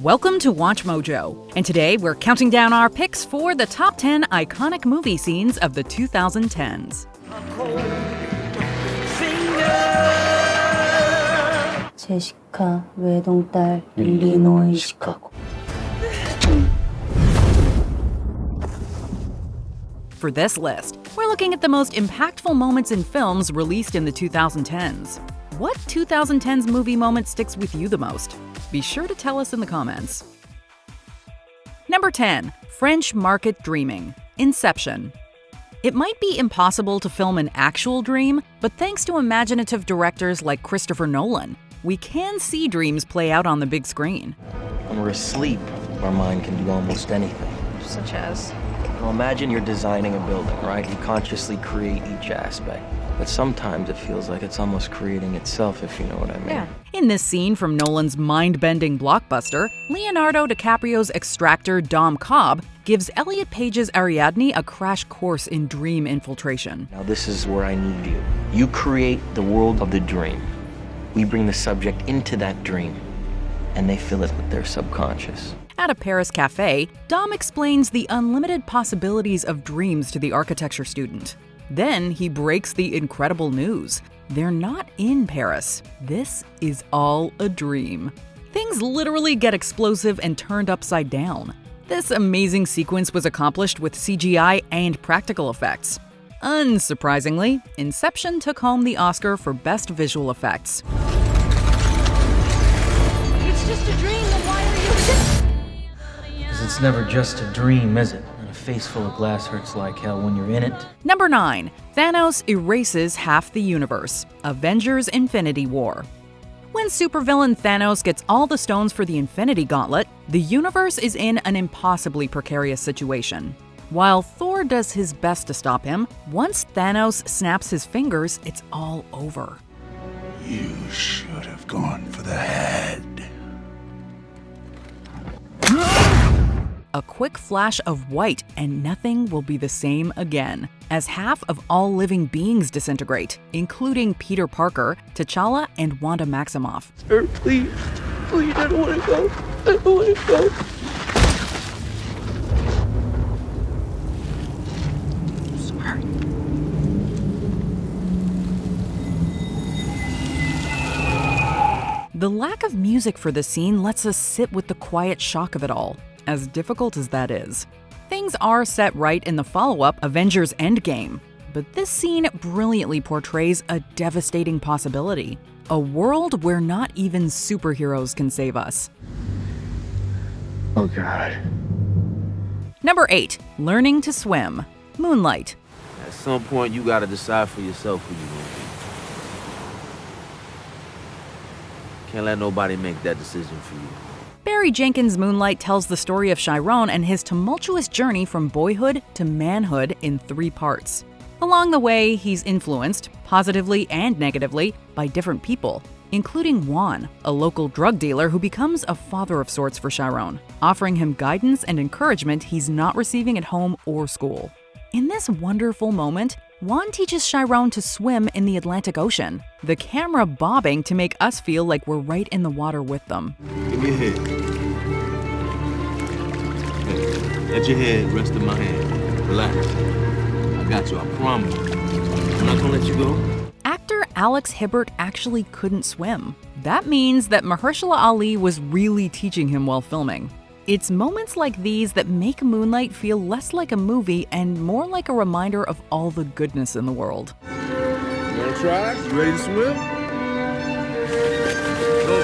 Welcome to Watch Mojo, and today we're counting down our picks for the top 10 iconic movie scenes of the 2010s. 제시카 외동딸 일리노이 시카고. For this list, we're looking at the most impactful moments in films released in the 2010s. What 2010s movie moment sticks with you the most? Be sure to tell us in the comments. Number 10. French Market Dreaming. Inception. It might be impossible to film an actual dream, but thanks to imaginative directors like Christopher Nolan, we can see dreams play out on the big screen. When we're asleep, our mind can do almost anything. Such as? Well, imagine you're designing a building, right? You consciously create each aspect. But sometimes it feels like it's almost creating itself, if you know what I mean. Yeah. In this scene from Nolan's mind-bending blockbuster, Leonardo DiCaprio's extractor Dom Cobb gives Elliot Page's Ariadne a crash course in dream infiltration. Now this is where I need you. You create the world of the dream. We bring the subject into that dream, and they fill it with their subconscious. At a Paris cafe, Dom explains the unlimited possibilities of dreams to the architecture student. Then he breaks the incredible news. They're not in Paris. This is all a dream. Things literally get explosive and turned upside down. This amazing sequence was accomplished with CGI and practical effects. Unsurprisingly, Inception took home the Oscar for Best Visual Effects. It's just a dream, then why are you... Because it's never just a dream, is it? And a face full of glass hurts like hell when you're in it. Number 9. Thanos erases half the universe. Avengers Infinity War. When supervillain Thanos gets all the stones for the Infinity Gauntlet, the universe is in an impossibly precarious situation. While Thor does his best to stop him, once Thanos snaps his fingers, it's all over. You should have gone for the head. A quick flash of white and nothing will be the same again, as half of all living beings disintegrate, including Peter Parker, T'Challa, and Wanda Maximoff. Sir, please, I don't want to go. I don't want to go. Sorry. The lack of music for this scene lets us sit with the quiet shock of it all, as difficult as that is. Things are set right in the follow-up Avengers Endgame, but this scene brilliantly portrays a devastating possibility. A world where not even superheroes can save us. Oh, God. Number 8. Learning to swim. Moonlight. At some point, you gotta decide for yourself who you're gonna be. Can't let nobody make that decision for you. Barry Jenkins' Moonlight tells the story of Chiron and his tumultuous journey from boyhood to manhood in 3 parts. Along the way, he's influenced, positively and negatively, by different people, including Juan, a local drug dealer who becomes a father of sorts for Chiron, offering him guidance and encouragement he's not receiving at home or school. In this wonderful moment, Juan teaches Chiron to swim in the Atlantic Ocean, the camera bobbing to make us feel like we're right in the water with them. Give me your head. Hey, let your head rest in my hand. Relax. I got you, I promise. I'm not gonna let you go. Actor Alex Hibbert actually couldn't swim. That means that Mahershala Ali was really teaching him while filming. It's moments like these that make Moonlight feel less like a movie and more like a reminder of all the goodness in the world. You wanna try? You ready to swim? Go.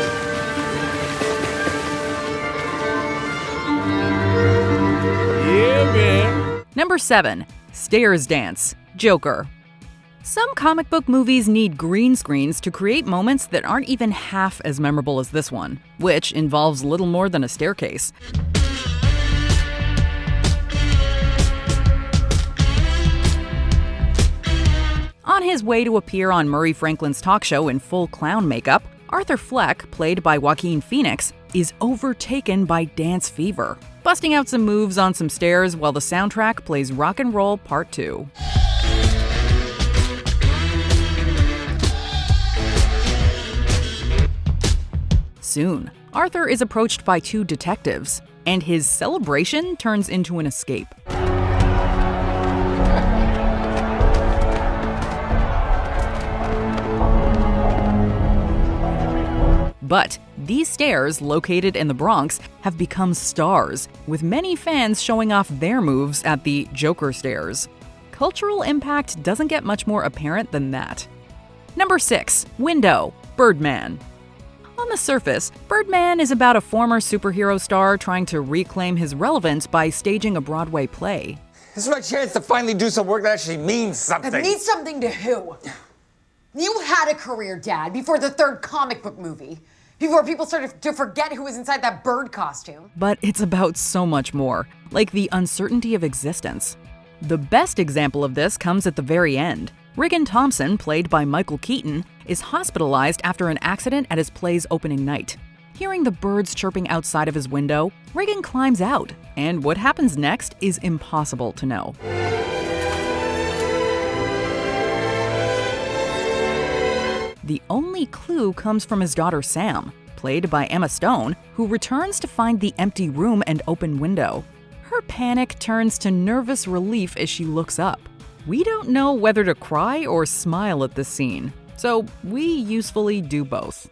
Yeah, man. Number 7. Stairs Dance. Joker. Some comic book movies need green screens to create moments that aren't even half as memorable as this one, which involves little more than a staircase. On his way to appear on Murray Franklin's talk show in full clown makeup, Arthur Fleck, played by Joaquin Phoenix, is overtaken by dance fever, busting out some moves on some stairs while the soundtrack plays Rock and Roll Part 2. Soon, Arthur is approached by two detectives, and his celebration turns into an escape. But these stairs, located in the Bronx, have become stars, with many fans showing off their moves at the Joker stairs. Cultural impact doesn't get much more apparent than that. Number 6. Window, Birdman. On the surface, Birdman is about a former superhero star trying to reclaim his relevance by staging a Broadway play. This is my chance to finally do some work that actually means something. It means something to who? You had a career, Dad, before the third comic book movie. Before people started to forget who was inside that bird costume. But it's about so much more, like the uncertainty of existence. The best example of this comes at the very end. Regan Thompson, played by Michael Keaton, is hospitalized after an accident at his play's opening night. Hearing the birds chirping outside of his window, Regan climbs out, and what happens next is impossible to know. The only clue comes from his daughter Sam, played by Emma Stone, who returns to find the empty room and open window. Her panic turns to nervous relief as she looks up. We don't know whether to cry or smile at this scene, so we usefully do both.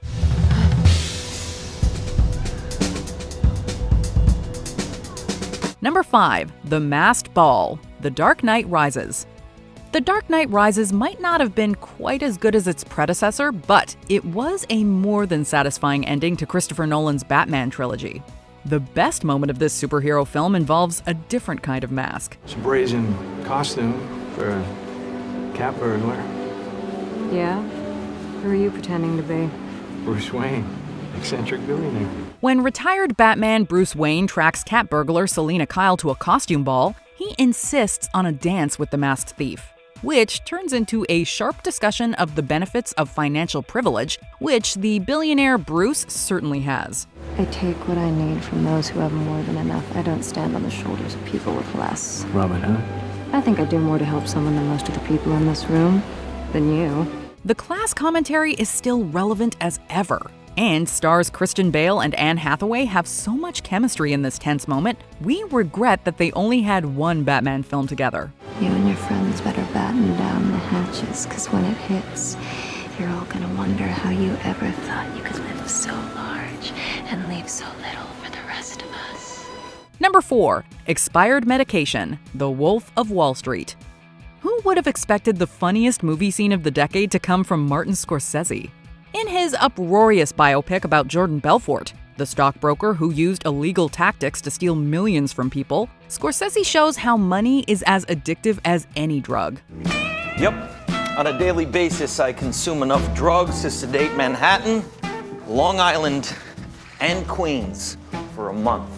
Number 5. The Masked Ball, The Dark Knight Rises. The Dark Knight Rises might not have been quite as good as its predecessor, but it was a more than satisfying ending to Christopher Nolan's Batman trilogy. The best moment of this superhero film involves a different kind of mask. It's a brazen costume for a cat burglar. Yeah? Who are you pretending to be? Bruce Wayne, eccentric billionaire. When retired Batman Bruce Wayne tracks cat burglar Selina Kyle to a costume ball, he insists on a dance with the masked thief, which turns into a sharp discussion of the benefits of financial privilege, which the billionaire Bruce certainly has. I take what I need from those who have more than enough. I don't stand on the shoulders of people with less. Robin Hood. I think I do more to help someone than most of the people in this room. Than you. The class commentary is still relevant as ever, and stars Christian Bale and Anne Hathaway have so much chemistry in this tense moment, we regret that they only had one Batman film together. You and your friends better batten down the hatches, because when it hits, you're all gonna wonder how you ever thought you could live so large and leave so little for the rest of us. Number 4. Expired Medication, The Wolf of Wall Street. Who would have expected the funniest movie scene of the decade to come from Martin Scorsese? In his uproarious biopic about Jordan Belfort, the stockbroker who used illegal tactics to steal millions from people, Scorsese shows how money is as addictive as any drug. Yep. On a daily basis, I consume enough drugs to sedate Manhattan, Long Island, and Queens for a month.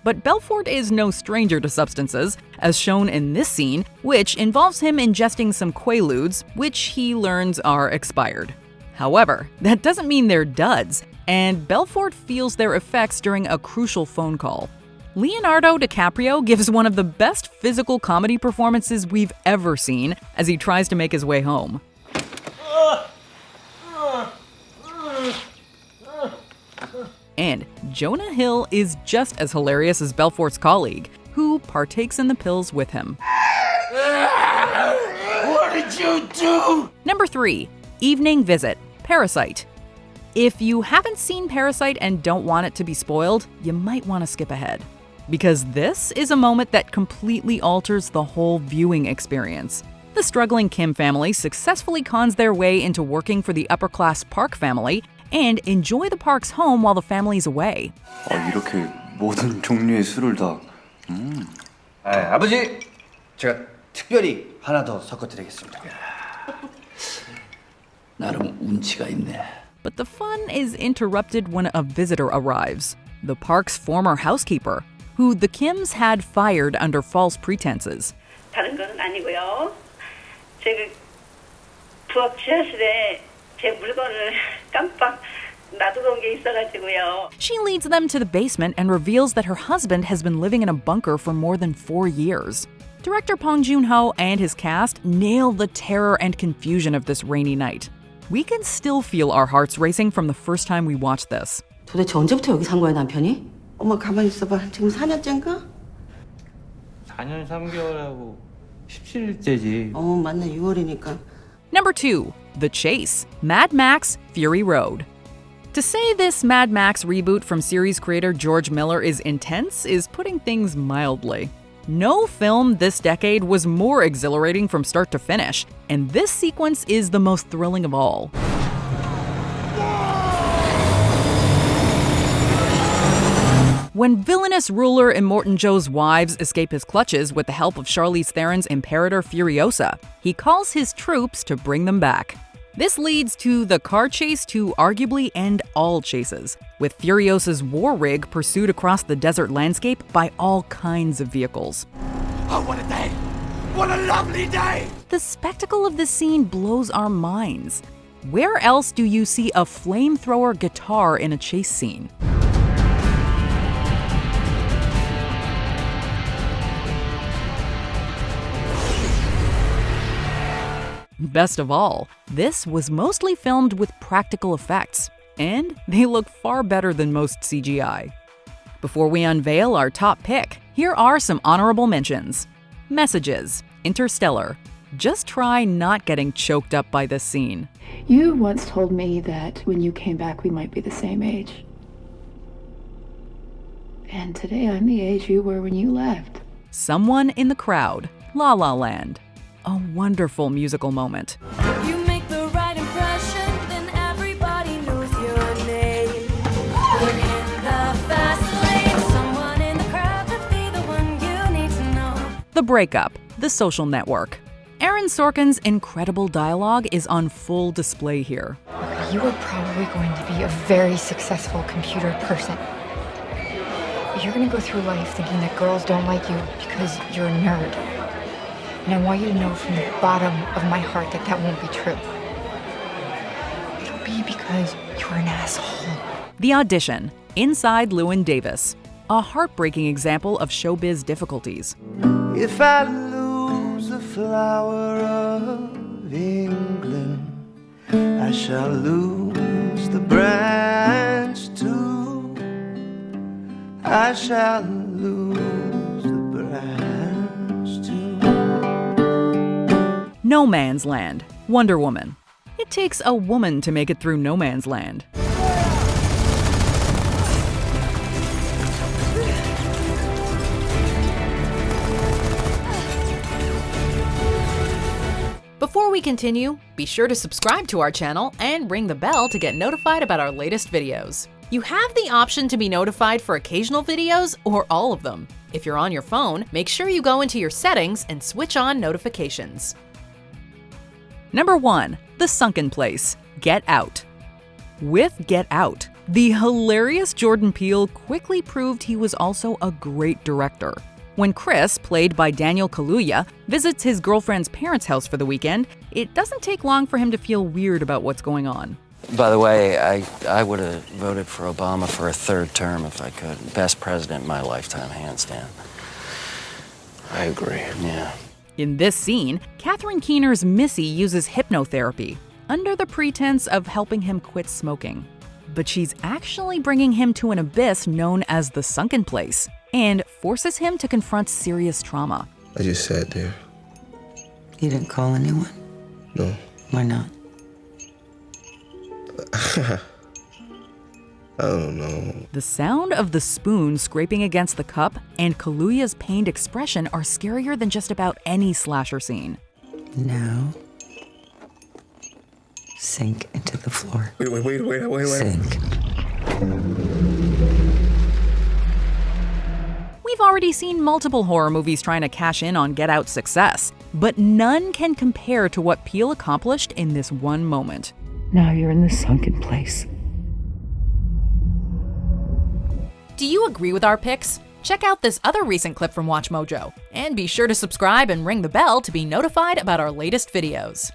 But Belfort is no stranger to substances, as shown in this scene, which involves him ingesting some Quaaludes, which he learns are expired. However, that doesn't mean they're duds, and Belfort feels their effects during a crucial phone call. Leonardo DiCaprio gives one of the best physical comedy performances we've ever seen as he tries to make his way home. And Jonah Hill is just as hilarious as Belfort's colleague, who partakes in the pills with him. What did you do? Number 3. Evening Visit, Parasite. If you haven't seen Parasite and don't want it to be spoiled, you might want to skip ahead. Because this is a moment that completely alters the whole viewing experience. The struggling Kim family successfully cons their way into working for the upper-class Park family and enjoy the Park's home while the family's away. 이렇게 모든 종류의 술을 다. 아버지, 제가 특별히 하나 더 섞어드리겠습니다. 나름 운치가 있네. But the fun is interrupted when a visitor arrives, the park's former housekeeper, who the Kims had fired under false pretenses. 다른 건 아니고요. 제가 부엌 지하실에 제 물건을 깜빡 놔두고 온 게 있어가지고요. She leads them to the basement and reveals that her husband has been living in a bunker for more than 4 years. Director Bong Joon-ho and his cast nail the terror and confusion of this rainy night. We can still feel our hearts racing from the first time we watched this. 도대체 언제부터 여기 산 거야, 남편이? 엄마 가만히 있어봐. 지금 4년째인가? 4년 3개월하고 17일째지. 맞네. 6월이니까. Number 2. The Chase, Mad Max Fury Road. To say this Mad Max reboot from series creator George Miller is intense is putting things mildly. No film this decade was more exhilarating from start to finish, and this sequence is the most thrilling of all. When villainous ruler Immortan Joe's wives escape his clutches with the help of Charlize Theron's Imperator Furiosa, he calls his troops to bring them back. This leads to the car chase to arguably end all chases, with Furiosa's war rig pursued across the desert landscape by all kinds of vehicles. Oh, what a day! What a lovely day! The spectacle of this scene blows our minds. Where else do you see a flamethrower guitar in a chase scene? Best of all, this was mostly filmed with practical effects, and they look far better than most CGI. Before we unveil our top pick, here are some honorable mentions. Messages, Interstellar. Just try not getting choked up by this scene. You once told me that when you came back, we might be the same age. And today I'm the age you were when you left. Someone in the Crowd, La La Land. A wonderful musical moment. You make the right impression, then everybody knows your name. You're in the fast lane. Someone in the crowd could be the one you need to know. The Breakup, The Social Network. Aaron Sorkin's incredible dialogue is on full display here. You are probably going to be a very successful computer person. You're going to go through life thinking that girls don't like you because you're a nerd. And I want you to know from the bottom of my heart that that won't be true. It'll be because you're an asshole. The Audition, Inside Llewyn Davis. A heartbreaking example of showbiz difficulties. If I lose the flower of England, I shall lose the branch too. I shall lose the branch too. No Man's Land, Wonder Woman. It takes a woman to make it through no man's land. Before we continue, be sure to subscribe to our channel and ring the bell to get notified about our latest videos. You have the option to be notified for occasional videos or all of them. If you're on your phone, make sure you go into your settings and switch on notifications. Number 1. The Sunken Place, Get Out. With Get Out, the hilarious Jordan Peele quickly proved he was also a great director. When Chris, played by Daniel Kaluuya, visits his girlfriend's parents' house for the weekend, it doesn't take long for him to feel weird about what's going on. By the way, I would have voted for Obama for a third term if I could. Best president in my lifetime, hands down. I agree. Yeah. In this scene, Catherine Keener's Missy uses hypnotherapy under the pretense of helping him quit smoking. But she's actually bringing him to an abyss known as the Sunken Place and forces him to confront serious trauma. I just sat there. You didn't call anyone? No. Why not? I don't know. The sound of the spoon scraping against the cup and Kaluuya's pained expression are scarier than just about any slasher scene. Now, sink into the floor. Wait. Sink. We've already seen multiple horror movies trying to cash in on Get Out's success, but none can compare to what Peele accomplished in this one moment. Now you're in the sunken place. Do you agree with our picks? Check out this other recent clip from WatchMojo, and be sure to subscribe and ring the bell to be notified about our latest videos.